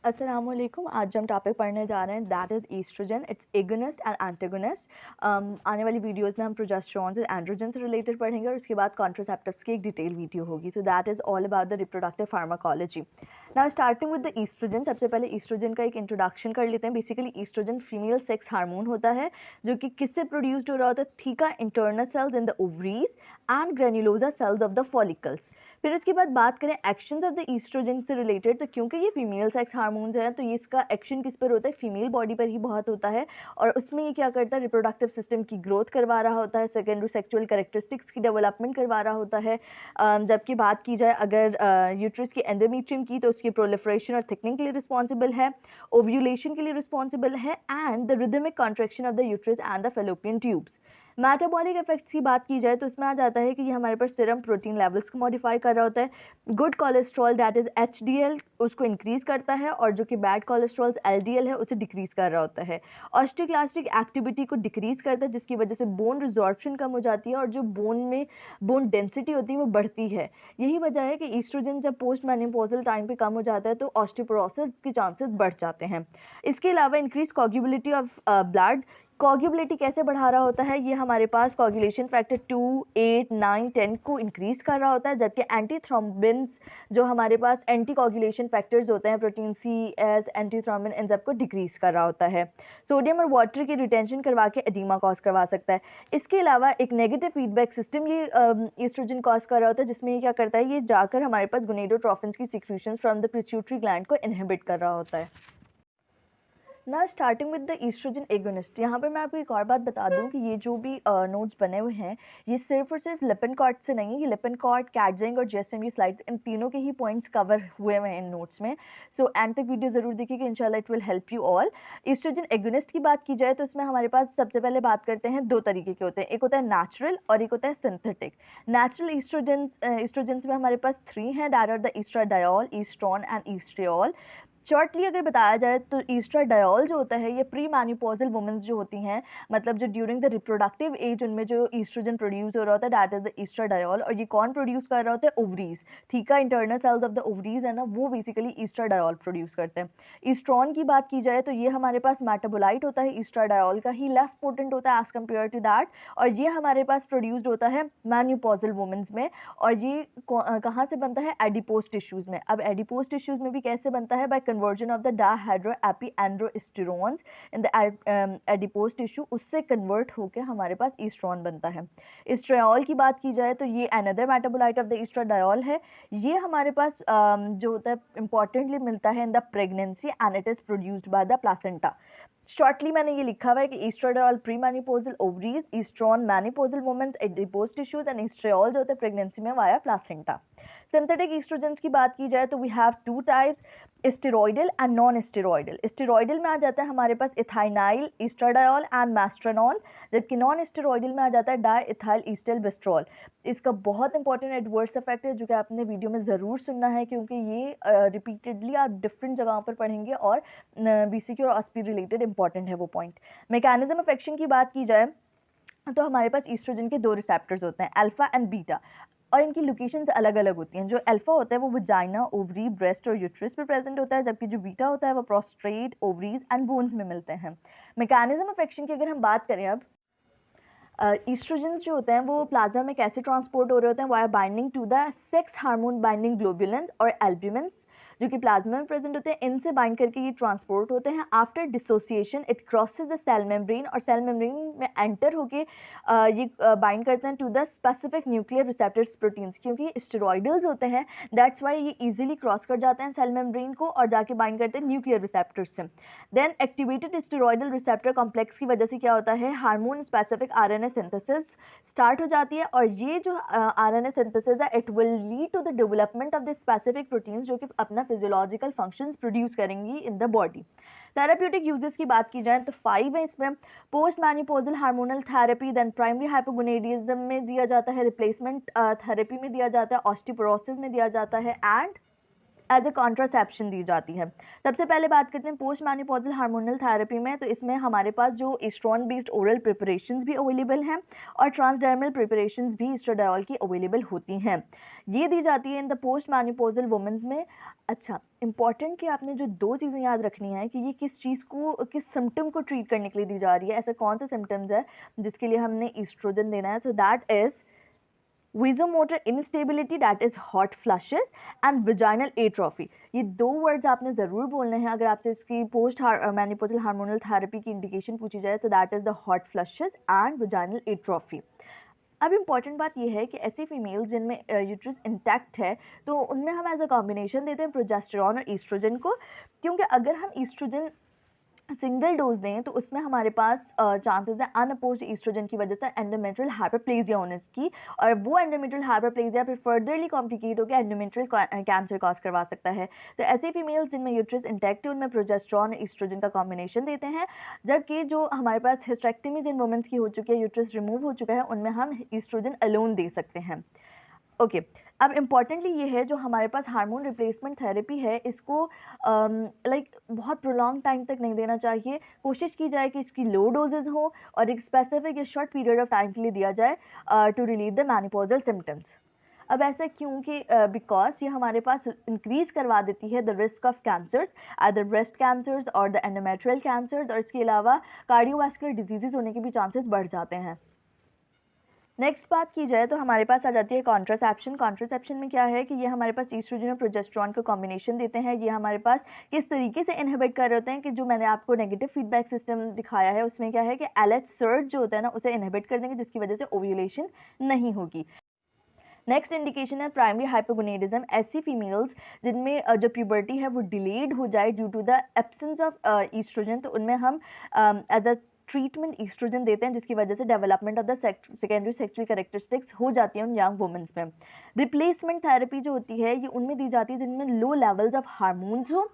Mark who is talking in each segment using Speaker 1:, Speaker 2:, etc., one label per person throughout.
Speaker 1: अस्सलामुअलैकुम। आज हम टॉपिक पढ़ने जा रहे हैं that is oestrogen, its agonist and antagonist. आने वाली वीडियोस में हम प्रोजेस्टेरॉन और एंड्रोजन से रिलेटेड पढ़ेंगे और उसके बाद कॉन्ट्रासेप्टिव्स की एक डिटेल वीडियो होगी। So that is all about the reproductive pharmacology. Now starting with the oestrogen, सबसे पहले ईस्ट्रोजन का एक इंट्रोडक्शन कर लेते हैं। Basically oestrogen female sex hormone होता है जो कि किससे प्रोड्यूस्ड हो रहा होता है? Theca internal cells in the ovaries and granulosa cells of the follicles. फिर उसके बाद बात करें एक्शंस ऑफ द ईस्ट्रोजन से रिलेटेड, तो क्योंकि ये फीमेल सेक्स हार्मोन्स हैं तो ये इसका एक्शन किस पर होता है? फीमेल बॉडी पर ही बहुत होता है और उसमें ये क्या करता है? रिप्रोडक्टिव सिस्टम की ग्रोथ करवा रहा होता है, सेकेंडरी सेक्सुअल कैरेक्टरिस्टिक्स की डेवलपमेंट करवा रहा होता है। जबकि बात की जाए अगर यूट्रस की एंडोमेट्रियम की, तो उसकी प्रोलिफरेशन और थिकनिंग के लिए रिस्पॉन्सिबल है, ओव्यूलेशन के लिए रिस्पॉन्सिबल है and the rhythmic contraction of the uterus and the fallopian tubes. Metabolic effects की बात की जाए तो इसमें आ जाता है कि ये हमारे पास सीरम प्रोटीन लेवल्स को मॉडिफाई कर रहा होता है। Good cholesterol that is HDL उसको इंक्रीज करता है और जो कि बैड कोलेस्ट्रॉल एलडीएल है उसे डिक्रीज कर रहा होता है। ऑस्टियोक्लास्टिक एक्टिविटी को डिक्रीज करता है जिसकी वजह से बोन रिजॉर्प्शन कम हो जाती है और जो बोन डेंसिटी होती है वो बढ़ती है। यही वजह है कि ईस्ट्रोजन जब पोस्ट मेनोपॉजल टाइम पे कम हो जाता है तो ऑस्टियोपोरोसिस के चांसेस बढ़ जाते हैं। इसके अलावा इंक्रीज कोगुलेबिलिटी ऑफ ब्लड। कोगुलेबिलिटी कैसे बढ़ा रहा होता है? ये हमारे पास कोगुलेशन फैक्टर 2, 8, 9, 10 को इंक्रीज कर रहा होता है, जबकि एंटी थ्रोम्बिन्स जो हमारे पास एंटी कोगुलेशन फैक्टर्स होते हैं, protein C, S, anti thrombin, इन सब को डिक्रीज कर रहा होता है। सोडियम और वाटर की रिटेंशन करवा के एडीमा कॉज करवा सकता है। इसके अलावा एक नेगेटिव फीडबैक सिस्टम ये ईस्ट्रोजन कॉज कर रहा होता है, जिसमें ये क्या करता है? ये जाकर हमारे पास गोनेडोट्रोफिन्स की secretions from the pituitary gland को इनहिबिट कर रहा होता है। ना starting with the oestrogen agonist, यहाँ पर मैं आपको एक और बात बता दूँ कि ये जो भी नोट्स बने हुए हैं ये सिर्फ और सिर्फ लिपिनकॉर्ड से नहीं है। ये लिपिनकॉर्ड, कैटजिंग और जेएसएमजी स्लाइड्स, इन तीनों के ही पॉइंट्स कवर हुए हुए हैं इन नोट्स में। सो एंड तक वीडियो जरूर देखिएगा, इंशाल्लाह it will help you all. Oestrogen agonist की बात की जाए तो इसमें हमारे पास सबसे पहले बात करते हैं दो तरीके के होते हैं, एक होता है नेचुरल और एक होता है सिंथेटिक। नेचुरल ईस्ट्रोजन में हमारे पास 3 हैं, that are the oestradiol, oestrone and oestriol. Shortly अगर बताया जाए तो ईस्ट्राडायोल जो होता है ये प्री मैन्यूपॉजल वुमेन्स जो होती हैं, मतलब जो ड्यूरिंग द रिप्रोडक्टिव एज उनमें जो ईस्ट्रोजन प्रोड्यूस हो रहा होता है, दैट इज द ईस्ट्राडायोल। और ये कौन प्रोड्यूस कर रहा होता है? Ovaries. Theca internal cells of the ovaries है ना, वो बेसिकली ईस्ट्राडायोल प्रोड्यूस करते हैं। ईस्ट्रॉन की बात की जाए तो ये हमारे पास मेटाबोलाइट होता है, ईस्ट्राडायोल का ही लेस पोटेंट होता है एज कम्पेयर टू दैट, और ये हमारे पास प्रोड्यूस्ड होता है मैन्यूपॉजल वुमेन्स में। और ये कहाँ से बनता है? एडिपोज टिश्यूज में। अब एडिपोज टिश्यूज में भी कैसे बनता है? By conversion of the dehydroepiandrosterones in the adipose tissue, उससे कन्वर्ट होकर हमारे पास ईस्ट्रॉन बनता है। ईस्ट्रियोल की बात की जाए तो ये अनदर मेटाबोलाइट ऑफ द ईस्ट्राडायोल है। ये हमारे पास जो होता है इंपॉर्टेंटली मिलता है in the pregnancy and it is produced by the placenta. Shortly मैंने ये लिखा हुआ है कि estradiol pre menopausal ovaries, estrone menopausal women's adipose tissues and estriol जो होते हैं प्रेगनेंसी में वाया प्लासेंटा। सिंथेटिक ईस्ट्रोजन की बात की जाए तो we have 2 types, steroidal and non steroidal. Steroidal में आ जाता है हमारे पास इथाइनाइल ईस्ट्राडायोल एंड मैस्ट्रेनॉल, जबकि नॉन स्टेरॉइडल में आ जाता है डाई इथाइल ईस्टल बिस्ट्रॉल। इसका बहुत इंपॉर्टेंट एडवर्स इफेक्ट है जो कि आपने वीडियो में ज़रूर सुनना है, क्योंकि ये रिपीटेडली आप डिफरेंट जगहों पर पढ़ेंगे और बीसीक्यू और ऑस्पी रिलेटेड इंपॉर्टेंट है वो पॉइंट। मैकेनिज्म ऑफ एक्शन की बात की जाए तो हमारे पास ईस्ट्रोजन के 2 रिसेप्टर्स होते हैं, अल्फा एंड बीटा, और इनकी लोकेशंस अलग अलग होती हैं। जो अल्फा होता है वो वजाइना, ओवरी, ब्रेस्ट और यूट्रस पे प्रेजेंट होता है, जबकि जो बीटा होता है वो प्रोस्ट्रेट, ओवरीज एंड बोन्स में मिलते हैं। मैकेनिज्म ऑफ एक्शन की अगर हम बात करें अब, ईस्ट्रोजन जो होते हैं वो प्लाज्मा में कैसे ट्रांसपोर्ट हो रहे होते हैं? Via binding to the sex hormone binding globulins और एल्ब्यूमिन जो कि प्लाज्मा में प्रेजेंट होते हैं, इनसे बाइंड करके ये ट्रांसपोर्ट होते हैं। After dissociation it crosses the cell membrane, और सेल मेम्ब्रेन में एंटर होके ये बाइंड करते हैं to the specific nuclear receptors proteins, क्योंकि स्टेरॉइडल्स होते हैं दैट्स वाई ये इजीली क्रॉस कर जाते हैं सेल मेम्ब्रेन को और जाके बाइंड करते हैं न्यूक्लियर रिसेप्टर्स से। Then activated steroidal receptor complex की वजह से क्या होता है? Hormone specific RNA synthesis start हो जाती है, और ये जो आरएनए सिंथेसिस है it will lead to the development of the specific proteins जो कि अपना फिजियोलॉजिकल फंक्शंस प्रोड्यूस करेंगी in the body. Therapeutic uses की बात की जाए तो 5 है इसमें। Post menopausal hormonal therapy, then primary hypogonadism में दिया जाता है, रिप्लेसमेंट थेरेपी में दिया जाता है, ऑस्टियोपोरोसिस में दिया जाता है, एंड एज ए कॉन्ट्रासेप्शन दी जाती है। सबसे पहले बात करते हैं पोस्ट मैनिपोजल हार्मोनल थेरेपी में, तो इसमें हमारे पास जो एस्ट्रोन बेस्ड ओरल प्रिपरेशंस भी अवेलेबल हैं और ट्रांसडर्मल प्रिपरेशंस भी एस्ट्राडियोल की अवेलेबल होती हैं। ये दी जाती है इन द पोस्ट मैनिपोजल वुमेंस में। अच्छा, इंपॉर्टेंट कि आपने जो दो चीज़ें याद रखनी है कि ये किस चीज़ को, किस सिम्टम को ट्रीट करने के लिए दी जा रही है, ऐसे कौन से सिम्टम्स है जिसके लिए हमने ईस्ट्रोजन देना है। सो that is vasomotor instability, that is hot flushes, and vaginal atrophy। ये दो वर्ड्स आपने ज़रूर बोलने हैं अगर आपसे इसकी पोस्ट मैनिपोजल हार्मोनल थेरेपी की इंडिकेशन पूछी जाए, तो that is the hot flushes and vaginal atrophy। अब इम्पॉर्टेंट बात यह है कि ऐसी फीमेल जिनमें यूट्रस इंटैक्ट है, तो उनमें हम एज अ कॉम्बिनेशन देते हैं प्रोजेस्टेरॉन और ईस्ट्रोजन को, क्योंकि अगर हम ईस्ट्रोजन सिंगल डोज दें तो उसमें हमारे पास चांसेस है अनअपोज्ड ईस्ट्रोजन की वजह से एंडोमेट्रियल हाइपरप्लेजिया होने की, और वो एंडोमेट्रियल हाइपरप्लेजिया फिर फर्दरली कॉम्प्लिकेट होकर एंडोमेट्रियल कैंसर कॉज करवा सकता है। तो ऐसे फीमेल्स जिनमें यूट्रस इंटैक्ट है उनमें प्रोजेस्टेरॉन और ईस्ट्रोजन का कॉम्बिनेशन देते हैं, जबकि जो हमारे पास हिस्टेरेक्टमी जिन वुमेंस की हो चुकी है, यूट्रस रिमूव हो चुका है, उनमें हम ईस्ट्रोजन अलोन दे सकते हैं। ओके अब इम्पॉर्टेंटली ये है जो हमारे पास हार्मोन रिप्लेसमेंट थेरेपी है, इसको बहुत प्रोलॉन्ग टाइम तक नहीं देना चाहिए। कोशिश की जाए कि इसकी लो डोजेज हो और एक स्पेसिफिक या शॉर्ट पीरियड ऑफ टाइम के लिए दिया जाए टू रिलीव द मैनिपोजल सिम्टम्स। अब ऐसा क्योंकि बिकॉज ये हमारे पास इंक्रीज करवा देती है the risk of cancers, either breast cancers और द एंडोमेट्रियल कैंसर्स, और इसके अलावा कार्डियोवास्कुलर डिजीजेज होने के भी चांसेस बढ़ जाते हैं। नेक्स्ट बात की जाए तो हमारे पास आ जाती है कॉन्ट्रासेप्शन। कॉन्ट्रासेप्शन में क्या है कि ये हमारे पास ईस्ट्रोजन और प्रोजेस्टेरॉन का कॉम्बिनेशन देते हैं। ये हमारे पास किस तरीके से इनहिबिट कर रहे होते हैं कि जो मैंने आपको नेगेटिव फीडबैक सिस्टम दिखाया है उसमें क्या है कि एलएच सर्ज जो होता है ना उसे इनहिबिट कर देंगे, जिसकी वजह से ओव्यूलेशन नहीं होगी। नेक्स्ट इंडिकेशन है प्राइमरी हाइपोगोनेडिज्म। ऐसी फीमेल्स जिनमें जो प्यूबर्टी है वो डिलेड हो जाए due to the absence of oestrogen, तो उनमें हम एज अ ट्रीटमेंट ईस्ट्रोजन देते हैं, जिसकी वजह से development of the secondary sexual characteristics हो जाती है उन यंग वुमेंस में। रिप्लेसमेंट थेरेपी जो होती है ये उनमें दी जाती है जिनमें लो लेवल्स ऑफ हार्मोन्स हो।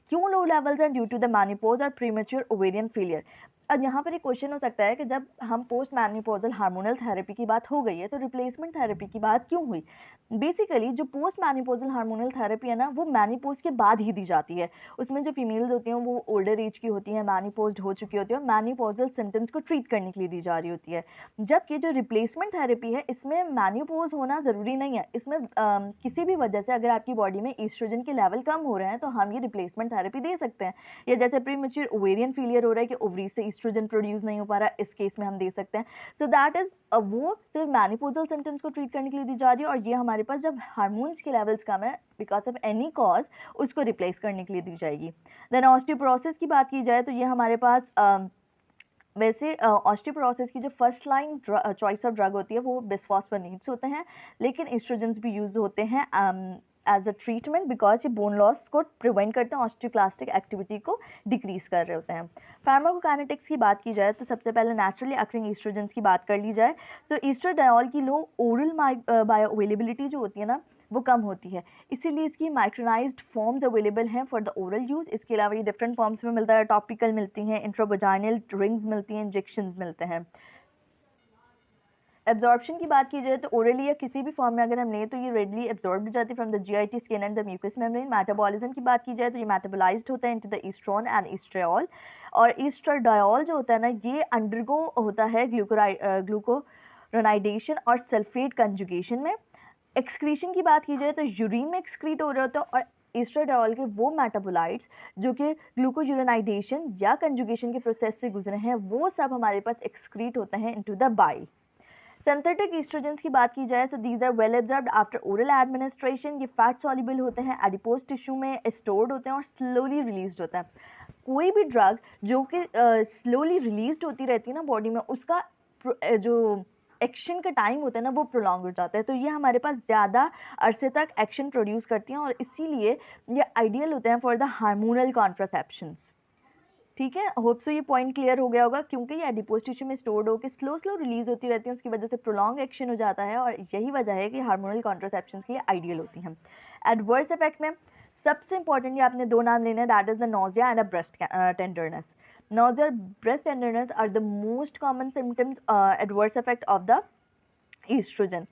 Speaker 1: क्यों लो लेवल्स हैं? ड्यू टू द मैनिपोज और प्रीमेच्योर ओवेरियन फेलियर। अब यहाँ पर एक क्वेश्चन हो सकता है कि जब हम पोस्ट मैनिपोजल हार्मोनल थेरेपी की बात हो गई है तो रिप्लेसमेंट थेरेपी की बात क्यों हुई? बेसिकली जो पोस्ट मैनिपोजल हार्मोनल थेरेपी है ना वो मैनिपोज के बाद ही दी जाती है। उसमें जो फीमेल्स होती हैं वो ओल्डर एज की होती हैं, मैनिपोज हो चुकी होती है और मैनिपोजल सिम्टम्स को ट्रीट करने के लिए दी जा रही होती है। जबकि जो रिप्लेसमेंट थेरेपी है इसमें मैनिपोज होना ज़रूरी नहीं है। इसमें किसी भी वजह से अगर आपकी बॉडी में ईस्ट्रोजन के लेवल कम हो रहे हैं तो हम ये रिप्लेसमेंट थेरेपी दे सकते हैं। या जैसे प्रीमेच्योर ओवेरियन फेलियर हो रहा है कि ओवरी से ईस्ट्रोजन प्रोड्यूस नहीं हो पा रहा, इस केस में हम दे सकते हैं। सो दैट इज वो सिर्फ मैनिपोजल सिम्टम्स को ट्रीट करने के लिए दी जा रही है, और ये हमारे पास जब हार्मोन्स के लेवल्स कम है बिकॉज ऑफ एनी कॉज उसको रिप्लेस करने के लिए दी जाएगी। देन ऑस्टियोपोरोसिस की बात की जाए तो ये हमारे पास वैसे ऑस्टियोपोरोसिस की जो first line choice of drug होती है वो बिस्फॉस्फोनेट्स होते हैं, लेकिन एस्ट्रोजेंस भी यूज होते हैं एज अ ट्रीटमेंट बिकॉज ये बोन लॉस को प्रिवेंट करते हैं, ऑस्टियोक्लास्टिक एक्टिविटी को डिक्रीज कर रहे होते हैं। फार्माकोकाइनेटिक्स की बात की जाए तो सबसे पहले नेचुरली अक्रिंग एस्ट्रोजेंस की बात कर ली जाए तो एस्ट्राडियोल की लो ओरल बायो अवेलेबिलिटी जो होती है ना वो कम होती है, इसीलिए इसकी माइक्रोनाइज्ड फॉर्म्स अवेलेबल हैं फॉर द ओरल यूज़। इसके अलावा ये डिफरेंट फॉर्म्स में मिलता है, टॉपिकल मिलती हैं, इंट्रावजाइनल रिंग्स मिलती हैं, इंजेक्शंस मिलते हैं। एब्जॉर्प्शन की बात की जाए तो ओरली या किसी भी फॉर्म में अगर हम लें तो ये रेडली एब्जॉर्ब हो जाती है from the GIT, skin and the mucus membrane. Metabolism की बात की जाए तो ये मेटाबोलाइज्ड होता है into the oestrone and oestriol, और ईस्ट्राडियोल जो होता है ना ये अंडरगो होता है ग्लूकोरोनाइडेशन और सल्फेट कंजुगेशन में। एक्सक्रीशन की बात की जाए तो यूरिन में एक्सक्रीट हो रहा होता है, और एस्ट्राडियोल के वो मेटाबोलाइट्स जो कि ग्लूकोयूरिनाइडेशन या कंजुगेशन के प्रोसेस से गुजरे हैं वो सब हमारे पास एक्सक्रीट होते हैं into the bile. Synthetic oestrogens की बात की जाए तो these are well absorbed after oral administration. ये फैट सॉल्युबल होते हैं, एडिपोज टिश्यू में स्टोर्ड होते हैं और स्लोली रिलीज्ड होता है। कोई भी ड्रग जो कि स्लोली रिलीज्ड होती रहती है ना बॉडी में, उसका जो एक्शन का टाइम होता है ना वो प्रोलॉन्ग हो जाता है, तो ये हमारे पास ज़्यादा अरसे तक एक्शन प्रोड्यूस करती हैं और इसीलिए ये आइडियल होते हैं फॉर द हार्मोनल कॉन्ट्रासेप्शंस। ठीक है, होप सो ये पॉइंट क्लियर हो गया होगा, क्योंकि ये एडिपोज टिश्यू में स्टोर्ड होकर स्लो रिलीज होती रहती है, उसकी वजह से प्रोलॉन्ग एक्शन हो जाता है, और यही वजह है कि हार्मोनल कॉन्ट्रासेप्शन के लिए आइडियल होती हैं। एडवर्स इफेक्ट में सबसे इंपॉर्टेंट ये आपने दो नाम लेने हैं, that is the nausea and a breast tenderness. Nausea, breast tenderness are the most common symptoms adverse effect of the estrogen.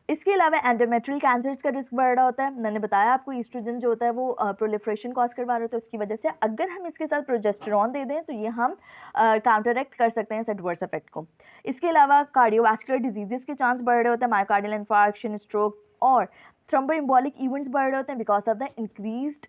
Speaker 1: इसके अलावा एंडोमेट्रियल कैंसर्स का रिस्क बढ़ रहा होता है। मैंने बताया आपको ईस्ट्रोजन जो होता है वो प्रोलिफरेशन कॉज करवा रहा होता है, उसकी वजह से अगर हम इसके साथ प्रोजेस्टेरॉन दे दें तो ये हम काउंटरएक्ट कर सकते हैं इस एडवर्स इफेक्ट को। इसके अलावा कार्डियोवास्कुलर डिजीजेस के चांस बढ़ रहे होते हैं, मायोकार्डियल इन्फार्क्शन, स्ट्रोक और थ्रोम्बोएम्बोलिक इवेंट्स बढ़ रहे होते हैं because of the increased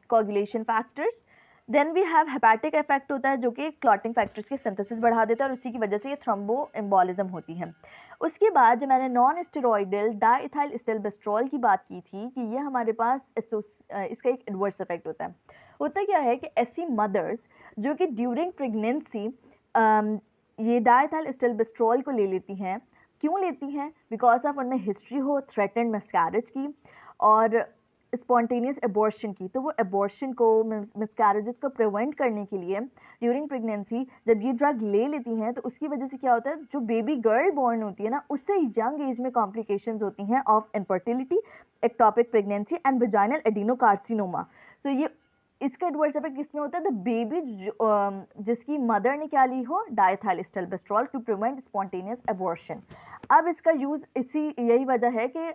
Speaker 1: coagulation factors. Then we have hepatic effect होता है जो कि क्लॉटिंग फैक्टर्स की सिंथेसिस बढ़ा देता है और उसी की वजह से ये थ्रोम्बोएम्बोलिज्म होती है। उसके बाद जो मैंने नॉन स्टेरॉइडल डाइथाइल एस्टेल्बेस्ट्रॉल की बात की थी कि ये हमारे पास इसका एक एडवर्स इफेक्ट होता है। होता क्या है कि ऐसी मदर्स जो कि ड्यूरिंग प्रेगनेंसी ये डाइथाइल एस्टेल्बेस्ट्रॉल को ले लेती हैं। क्यों लेती हैं? बिकॉज ऑफ उनमें हिस्ट्री हो थ्रेटेंड मिसकैरेज की और स्पॉन्टेनियस एबॉर्शन की, तो वो एबॉर्शन को, मिसकैरेजेस को प्रिवेंट करने के लिए ड्यूरिंग प्रेगनेंसी जब ये ड्रग ले लेती हैं तो उसकी वजह से क्या होता है, जो बेबी गर्ल बॉर्न होती है ना उससे यंग एज में कॉम्प्लिकेशंस होती हैं of infertility, ectopic pregnancy and vaginal adenocarcinoma. तो ये इसका एडवर्स इफेक्ट किसमें होता है? द बेबी जिसकी मदर ने क्या ली हो, diethyl stilbestrol, to prevent spontaneous abortion. अब इसका यूज़ यही वजह है कि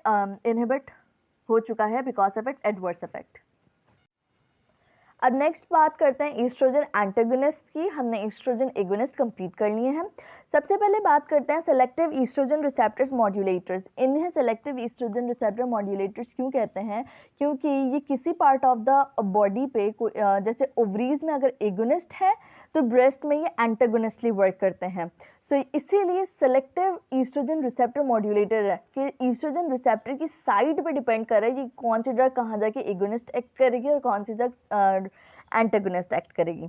Speaker 1: इनहिबिट हो चुका है because of its adverse effect. अब नेक्स्ट बात करते हैं ईस्ट्रोजन एंटागोनिस्ट की। हमने ईस्ट्रोजन एगोनिस्ट कंप्लीट कर लिए हैं। सबसे पहले बात करते हैं सेलेक्टिव ईस्ट्रोजन रिसेप्टर्स मॉड्यूलेटर्स। इन्हें सेलेक्टिव ईस्ट्रोजन रिसेप्टर मॉड्यूलेटर्स क्यों कहते हैं? क्योंकि ये किसी पार्ट ऑफ द बॉडी पे जैसे ओवरीज में अगर एगोनिस्ट है तो ब्रेस्ट में ये एंटागोनिस्टली वर्क करते हैं। सो इसीलिए सेलेक्टिव ईस्ट्रोजन रिसेप्टर मॉड्यूलेटर है कि ईस्ट्रोजन रिसेप्टर की साइड पे डिपेंड कर रहा है कि कौन सी ड्रग कहाँ जाके एगोनिस्ट एक्ट करेगी और कौन सी ड्रग एंटागोनिस्ट एक्ट करेगी।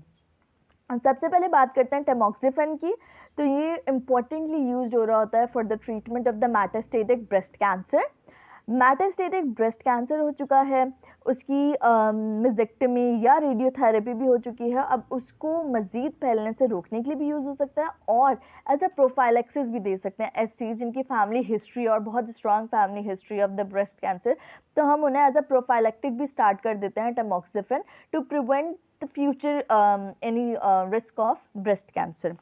Speaker 1: सबसे पहले बात करते हैं टैमोक्सिफेन की। तो ये इम्पोर्टेंटली यूज हो रहा होता है for the treatment of the metastatic breast cancer. Metastatic breast cancer हो चुका है, उसकी मिजेक्टमी या रेडियोथेरेपी भी हो चुकी है, अब उसको मज़ीद फैलने से रोकने के लिए भी यूज़ हो सकता है और एज अ प्रोफाइलेक्सिस भी दे सकते हैं। ऐसी जिनकी फैमिली हिस्ट्री और बहुत strong family history of the breast cancer, तो हम उन्हें एज अ प्रोफाइलेक्टिक भी स्टार्ट कर देते हैं tamoxifen to prevent the future any risk of breast cancer.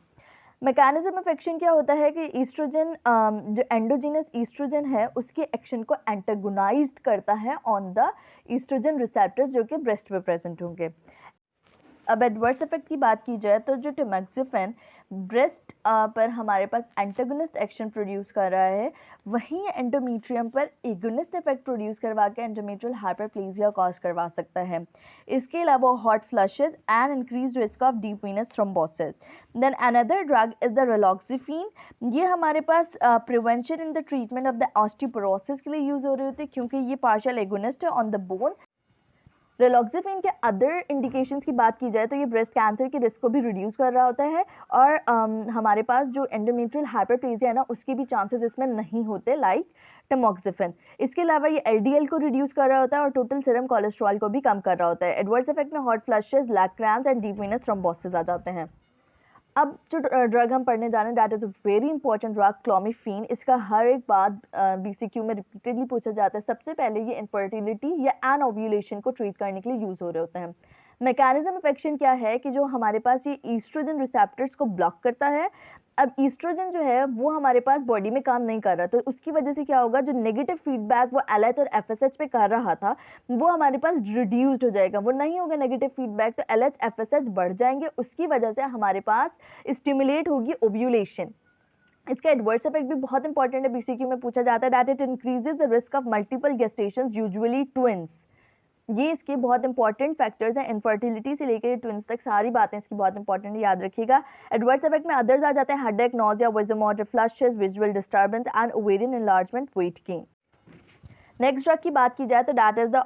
Speaker 1: Mechanism of action क्या होता है कि ईस्ट्रोजन जो एंडोजीनस ईस्ट्रोजन है उसके एक्शन को एंटागोनाइज्ड करता है ऑन द ईस्ट्रोजन रिसेप्टर्स जो कि ब्रेस्ट पे प्रेजेंट होंगे। अब एडवर्स इफेक्ट की बात की जाए तो जो टैमोक्सिफेन ब्रेस्ट पर हमारे पास एंटागोनिस्ट एक्शन प्रोड्यूस कर रहा है, वहीं एंडोमेट्रियम पर एगोनिस्ट इफेक्ट प्रोड्यूस करवा के एंडोमेट्रियल हाइपरप्लेजिया कॉज करवा सकता है। इसके अलावा hot flushes and increase risk of deep venous thrombosis. Then another drug is the raloxifene. ये हमारे पास prevention in the treatment of the osteoporosis के लिए यूज हो रही होती है क्योंकि ये पार्शियल एगोनिस्ट है ऑन द बोन। रिलॉक्सिफिन के अदर इंडिकेशंस की बात की जाए तो ये ब्रेस्ट कैंसर के रिस्क को भी रिड्यूस कर रहा होता है और हमारे पास जो एंडोमेट्रियल हाइपरप्लेजिया है ना उसके भी चांसेस इसमें नहीं होते लाइक टैमोक्सिफेन। इसके अलावा ये एलडीएल को रिड्यूस कर रहा होता है और टोटल सीरम कोलेस्ट्रॉल को भी कम कर रहा होता है। एडवर्स इफेक्ट में hot flushes, leg cramps and deep venous thrombosis आ जाते हैं। अब जो ड्रग हम पढ़ने जा रहे हैं that is a very important drug clomiphene. इसका हर एक बात बीसीक्यू में रिपीटेडली पूछा जाता है। सबसे पहले ये इनफर्टिलिटी या एनओव्यूलेशन को ट्रीट करने के लिए यूज़ हो रहे होते हैं। मैकेनिज्म ऑफ एक्शन क्या है कि जो हमारे पास ये ईस्ट्रोजन रिसेप्टर्स को ब्लॉक करता है। अब ईस्ट्रोजन जो है वो हमारे पास बॉडी में काम नहीं कर रहा, तो उसकी वजह से क्या होगा, जो नेगेटिव फीडबैक वो एलएच और एफएसएच पे कर रहा था वो हमारे पास रिड्यूस्ड हो जाएगा, वो नहीं होगा नेगेटिव फीडबैक, तो एलएच एफएसएच बढ़ जाएंगे, उसकी वजह से हमारे पास स्टिमुलेट होगी ओव्यूलेशन। इसका एडवर्स इफेक्ट भी बहुत इंपॉर्टेंट है, बीसीक्यू में पूछा जाता है that it increases the risk of multiple gestations usually twins. ये इसके बहुत इंपॉर्टेंट फैक्टर्स हैं, इनफर्टिलिटी से लेकर ट्विंस तक सारी बातें इसकी बहुत इंपॉर्टेंट है, याद रखिएगा। एडवर्स इफेक्ट में अदर्स आ जाते हैं headache, nausea, vasomotor, flushes, visual disturbance and ovarian enlargement, weight gain. Next drug की बात की जाए तो दैट इज द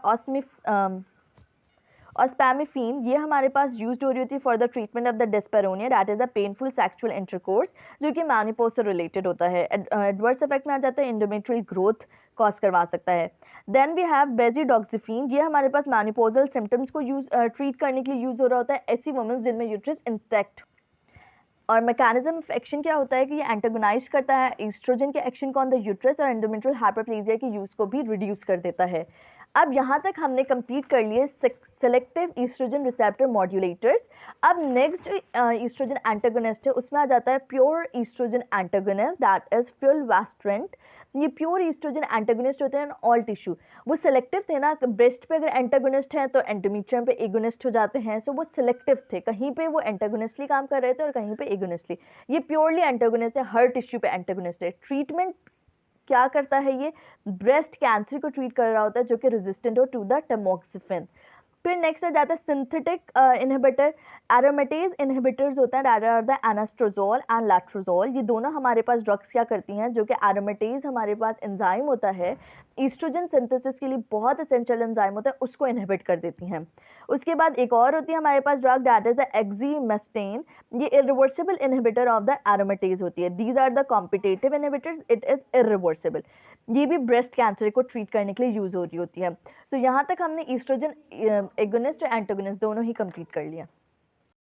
Speaker 1: ऑस्पैमिफिन। ये हमारे पास यूज हो रही होती है for the treatment of the डिस्पेरोनिया that is a painful sexual intercourse जो कि मेनोपॉज से रिलेटेड होता है। एडवर्स इफेक्ट में आ जाता है इंडोमेट्रियल ग्रोथ कॉज करवा सकता है। Then we have bazedoxifene. ये हमारे पास मेनोपॉजल सिम्टम्स को ट्रीट करने के लिए यूज हो रहा होता है ऐसी वुमेन्स जिनमें यूट्रस इंटैक्ट। और मैकेनिज्म ऑफ एक्शन क्या होता है कि ये एंटागोनाइज करता है ईस्ट्रोजन के एक्शन को ऑन द यूट्रस और एंडोमेट्रियल हाइपरप्लेजिया के यूज को भी रिड्यूस कर देता है। अब यहाँ तक हमने कंप्लीट कर लिए सेलेक्टिव ईस्ट्रोजन रिसेप्टर मॉड्यूलेटर्स। अब नेक्स्ट जो ईस्ट्रोजन एंटागोनिस्ट है उसमें आ जाता है pure estrogen antagonist that is fulvestrant. ये प्योर ईस्ट्रोजन एंटागोनिस्ट होते हैं ऑल टिश्यू। वो सेलेक्टिव थे ना, ब्रेस्ट पे अगर एंटागोनिस्ट हैं तो एंडोमेट्रियम पे एगोनिस्ट हो जाते हैं, सो वो सिलेक्टिव थे, कहीं पे वो एंटागोनिस्टली काम कर रहे थे और कहीं पे एगोनिस्टली। ये प्योरली एंटागोनिस्ट है, हर टिश्यू पे एंटागोनिस्ट है। ट्रीटमेंट क्या करता है ये, ब्रेस्ट कैंसर को ट्रीट कर रहा होता है जो कि रेजिस्टेंट हो टू द टैमोक्सिफेन। फिर नेक्स्ट आ जाता है सिंथेटिक इनहिबिटर, एरोमेटेज इनहिबिटर्स होता है, दैट आर द एनास्ट्रोजोल एंड लैट्रोजोल। ये दोनों हमारे पास ड्रग्स क्या करती हैं, जो कि एरोमेटेज हमारे पास एंजाइम होता है, ईस्ट्रोजन सिंथेसिस के लिए बहुत एसेंशियल एंजाइम होता है, उसको इनहिबिट कर देती हैं। उसके बाद एक और होती है हमारे पास drug, that is the exemestane. ये irreversible inhibitor of the aromatase होती है। These are the competitive inhibitors, it is irreversible. ये भी ब्रेस्ट कैंसर को ट्रीट करने के लिए यूज हो रही होती है। सो यहाँ तक हमने ईस्ट्रोजन एगोनिस्ट और एंटागोनिस्ट दोनों ही कंप्लीट कर लिया।